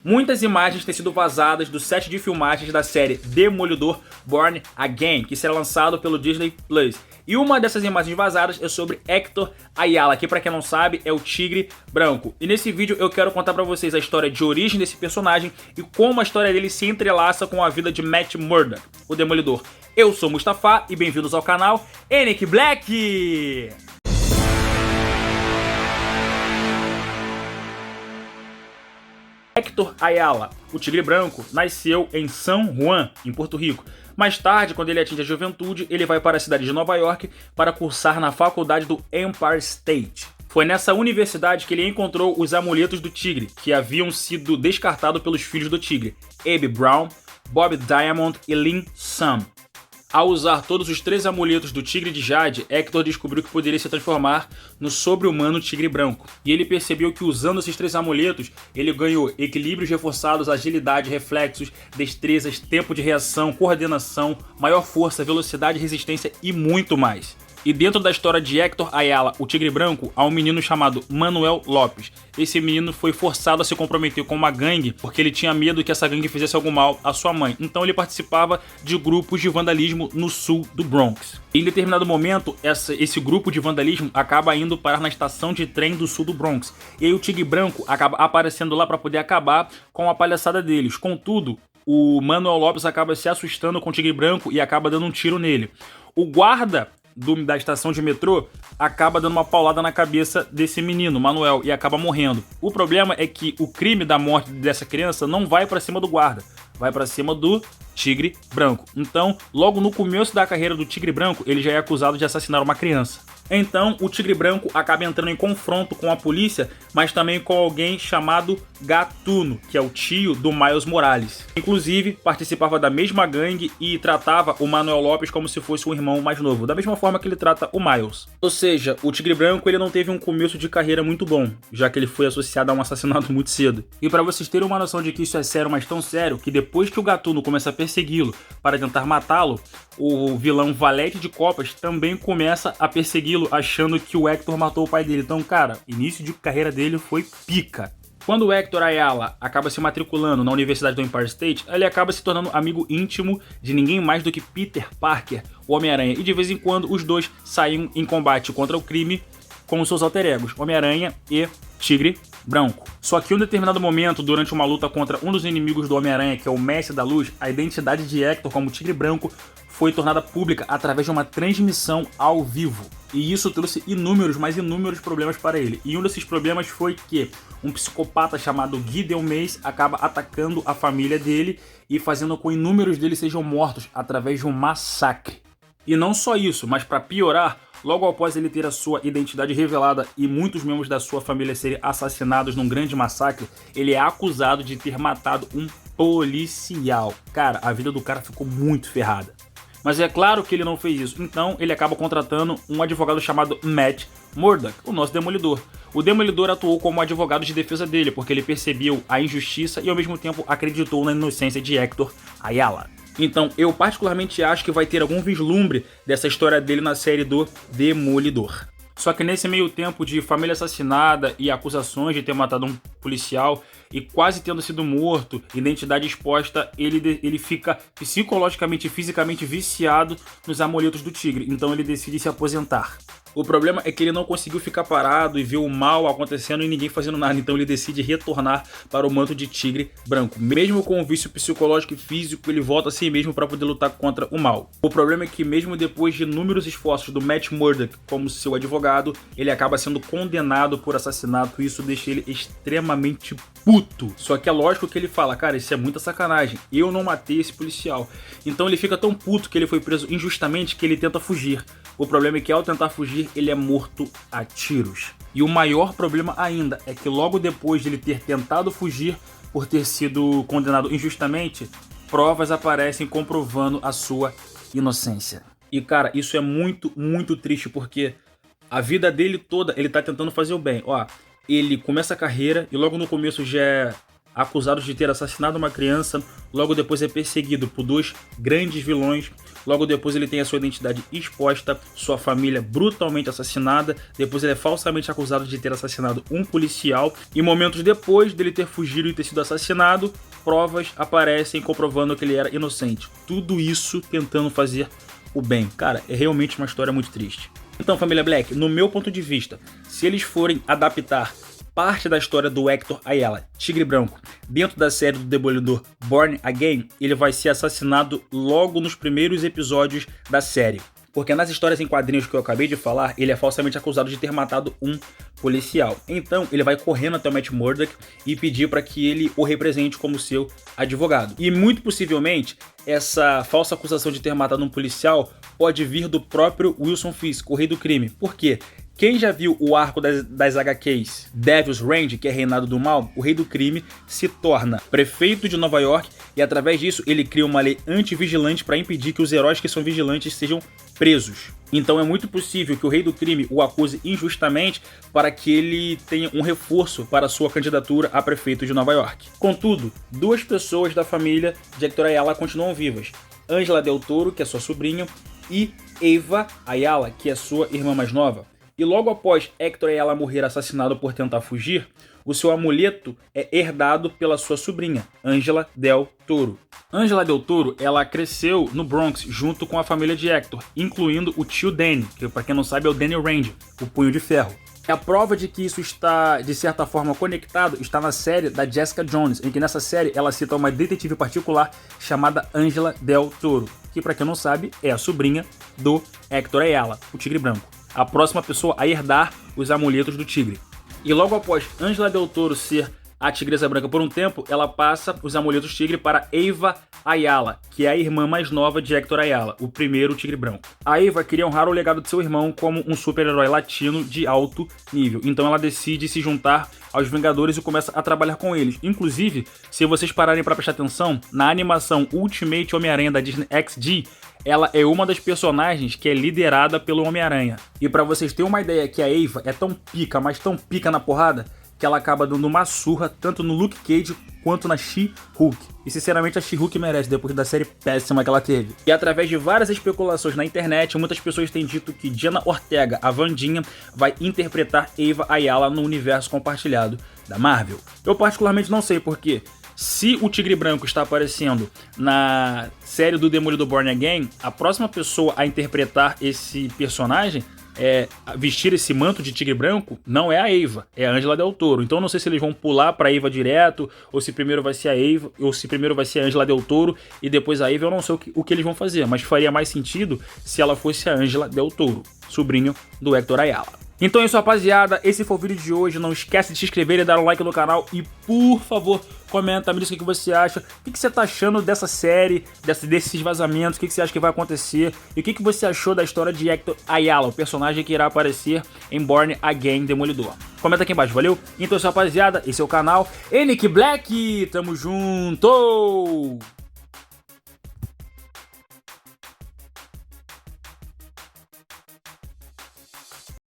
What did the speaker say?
Muitas imagens têm sido vazadas do set de filmagens da série Demolidor Born Again, que será lançado pelo Disney Plus. E uma dessas imagens vazadas é sobre Hector Ayala, que pra quem não sabe é o Tigre Branco. E nesse vídeo eu quero contar pra vocês a história de origem desse personagem e como a história dele se entrelaça com a vida de Matt Murdock, o Demolidor. Eu sou Mustafa e bem-vindos ao canal Enic Black! Hector Ayala, o Tigre Branco, nasceu em San Juan, em Porto Rico. Mais tarde, quando ele atinge a juventude, ele vai para a cidade de Nova York para cursar na faculdade do Empire State. Foi nessa universidade que ele encontrou os amuletos do Tigre, que haviam sido descartados pelos filhos do Tigre, Abe Brown, Bob Diamond e Lin Sam. Ao usar todos os 3 amuletos do Tigre de Jade, Hector descobriu que poderia se transformar no sobre-humano Tigre Branco. E ele percebeu que usando esses 3 amuletos, ele ganhou equilíbrios reforçados, agilidade, reflexos, destrezas, tempo de reação, coordenação, maior força, velocidade, resistência e muito mais. E dentro da história de Hector Ayala, o Tigre Branco, há um menino chamado Manuel Lopes. Esse menino foi forçado a se comprometer com uma gangue porque ele tinha medo que essa gangue fizesse algum mal à sua mãe. Então ele participava de grupos de vandalismo no sul do Bronx. Em determinado momento, esse grupo de vandalismo acaba indo parar na estação de trem do sul do Bronx. E aí o Tigre Branco acaba aparecendo lá para poder acabar com a palhaçada deles. Contudo, o Manuel Lopes acaba se assustando com o Tigre Branco e acaba dando um tiro nele. O guarda da estação de metrô acaba dando uma paulada na cabeça desse menino, Manuel, e acaba morrendo. O problema é que o crime da morte dessa criança não vai pra cima do guarda, vai pra cima do Tigre Branco. Então, logo no começo da carreira do Tigre Branco, ele já é acusado de assassinar uma criança. Então, o Tigre Branco acaba entrando em confronto com a polícia, mas também com alguém chamado Gatuno, que é o tio do Miles Morales. Inclusive, participava da mesma gangue e tratava o Manuel Lopes como se fosse um irmão mais novo, da mesma forma que ele trata o Miles. Ou seja, o Tigre Branco ele não teve um começo de carreira muito bom, já que ele foi associado a um assassinato muito cedo. E para vocês terem uma noção de que isso é sério, mas tão sério, que depois que o Gatuno começa a persegui-lo para tentar matá-lo, o vilão Valete de Copas também começa a persegui-lo, achando que o Hector matou o pai dele. Então, cara, início de carreira dele foi pica. Quando o Hector Ayala acaba se matriculando na Universidade do Empire State, ele acaba se tornando amigo íntimo de ninguém mais do que Peter Parker, o Homem-Aranha. E de vez em quando os dois saem em combate contra o crime com os seus alter egos, Homem-Aranha e Tigre Branco. Só que em um determinado momento, durante uma luta contra um dos inimigos do Homem-Aranha, que é o Mestre da Luz, a identidade de Hector como Tigre Branco foi tornada pública através de uma transmissão ao vivo. E isso trouxe inúmeros, mas inúmeros problemas para ele. E um desses problemas foi que um psicopata chamado Gideon Mace acaba atacando a família dele e fazendo com que inúmeros deles sejam mortos através de um massacre. E não só isso, mas para piorar, logo após ele ter a sua identidade revelada e muitos membros da sua família serem assassinados num grande massacre, ele é acusado de ter matado um policial. Cara, a vida do cara ficou muito ferrada. Mas é claro que ele não fez isso, então ele acaba contratando um advogado chamado Matt Murdock, o nosso Demolidor. O Demolidor atuou como advogado de defesa dele, porque ele percebeu a injustiça e ao mesmo tempo acreditou na inocência de Hector Ayala. Então eu particularmente acho que vai ter algum vislumbre dessa história dele na série do Demolidor. Só que nesse meio tempo de família assassinada e acusações de ter matado um policial e quase tendo sido morto, identidade exposta, ele fica psicologicamente e fisicamente viciado nos amuletos do Tigre, então ele decide se aposentar. O problema é que ele não conseguiu ficar parado e ver o mal acontecendo e ninguém fazendo nada, então ele decide retornar para o manto de Tigre Branco. Mesmo com o vício psicológico e físico, ele volta a si mesmo para poder lutar contra o mal. O problema é que mesmo depois de inúmeros esforços do Matt Murdock como seu advogado, ele acaba sendo condenado por assassinato e isso deixa ele extremamente puto. Só que é lógico que ele fala, cara, isso é muita sacanagem, eu não matei esse policial. Então ele fica tão puto que ele foi preso injustamente que ele tenta fugir. O problema é que ao tentar fugir, ele é morto a tiros. E o maior problema ainda é que logo depois de ele ter tentado fugir por ter sido condenado injustamente, provas aparecem comprovando a sua inocência. E cara, isso é muito, muito triste porque a vida dele toda ele tá tentando fazer o bem. Ó, ele começa a carreira e logo no começo já é acusado de ter assassinado uma criança, logo depois é perseguido por 2 grandes vilões, logo depois ele tem a sua identidade exposta, sua família brutalmente assassinada, depois ele é falsamente acusado de ter assassinado um policial, e momentos depois dele ter fugido e ter sido assassinado, provas aparecem comprovando que ele era inocente. Tudo isso tentando fazer o bem. Cara, é realmente uma história muito triste. Então, família Black, no meu ponto de vista, se eles forem adaptar parte da história do Hector Ayala, Tigre Branco, dentro da série do Demolidor Born Again, ele vai ser assassinado logo nos primeiros episódios da série. Porque nas histórias em quadrinhos que eu acabei de falar, ele é falsamente acusado de ter matado um policial. Então ele vai correndo até o Matt Murdock e pedir para que ele o represente como seu advogado. E muito possivelmente essa falsa acusação de ter matado um policial pode vir do próprio Wilson Fisk, o Rei do Crime. Por quê? Quem já viu o arco das HQs Devil's Reign, que é Reinado do Mal, o Rei do Crime se torna prefeito de Nova York e através disso ele cria uma lei anti-vigilante para impedir que os heróis que são vigilantes sejam presos. Então é muito possível que o Rei do Crime o acuse injustamente para que ele tenha um reforço para sua candidatura a prefeito de Nova York. Contudo, duas pessoas da família de Hector Ayala continuam vivas. Angela Del Toro, que é sua sobrinha, e Eva Ayala, que é sua irmã mais nova. E logo após Hector Ayala morrer assassinado por tentar fugir, o seu amuleto é herdado pela sua sobrinha, Angela Del Toro. Angela Del Toro, ela cresceu no Bronx junto com a família de Hector, incluindo o tio Danny, que para quem não sabe é o Danny Rand, o Punho de Ferro. A prova de que isso está, de certa forma, conectado está na série da Jessica Jones, em que nessa série ela cita uma detetive particular chamada Angela Del Toro, que para quem não sabe é a sobrinha do Hector Ayala, o Tigre Branco, a próxima pessoa a herdar os amuletos do tigre. E logo após Angela Del Toro ser a Tigresa Branca por um tempo, ela passa os amuletos tigre para Eva Ayala, que é a irmã mais nova de Hector Ayala, o primeiro Tigre Branco. A Eva queria honrar o legado de seu irmão como um super-herói latino de alto nível, então ela decide se juntar aos Vingadores e começa a trabalhar com eles. Inclusive, se vocês pararem para prestar atenção, na animação Ultimate Homem-Aranha da Disney XD, ela é uma das personagens que é liderada pelo Homem-Aranha. E para vocês terem uma ideia que a Eva é tão pica, mas tão pica na porrada, que ela acaba dando uma surra tanto no Luke Cage quanto na She-Hulk. E sinceramente a She-Hulk merece, depois da série péssima que ela teve. E através de várias especulações na internet, muitas pessoas têm dito que Jenna Ortega, a Wandinha, vai interpretar Eva Ayala no universo compartilhado da Marvel. Eu particularmente não sei porque, se o Tigre Branco está aparecendo na série do Demolidor Born Again, a próxima pessoa a interpretar esse personagem, vestir esse manto de Tigre Branco, não é a Eva, é a Angela Del Toro. Então eu não sei se eles vão pular pra Eva direto, ou se primeiro vai ser a Eva, ou se primeiro vai ser a Angela Del Toro e depois a Eva. Eu não sei o que eles vão fazer, mas faria mais sentido se ela fosse a Angela Del Toro, sobrinho do Hector Ayala. Então é isso, rapaziada, esse foi o vídeo de hoje. Não esquece de se inscrever e dar um like no canal. E por favor, comenta, me diz o que você acha. O que você tá achando dessa série, desses vazamentos, o que você acha que vai acontecer. E o que você achou da história de Hector Ayala, o personagem que irá aparecer em Born Again Demolidor. Comenta aqui embaixo, valeu? Então é isso, rapaziada, esse é o canal Enick Black, tamo junto!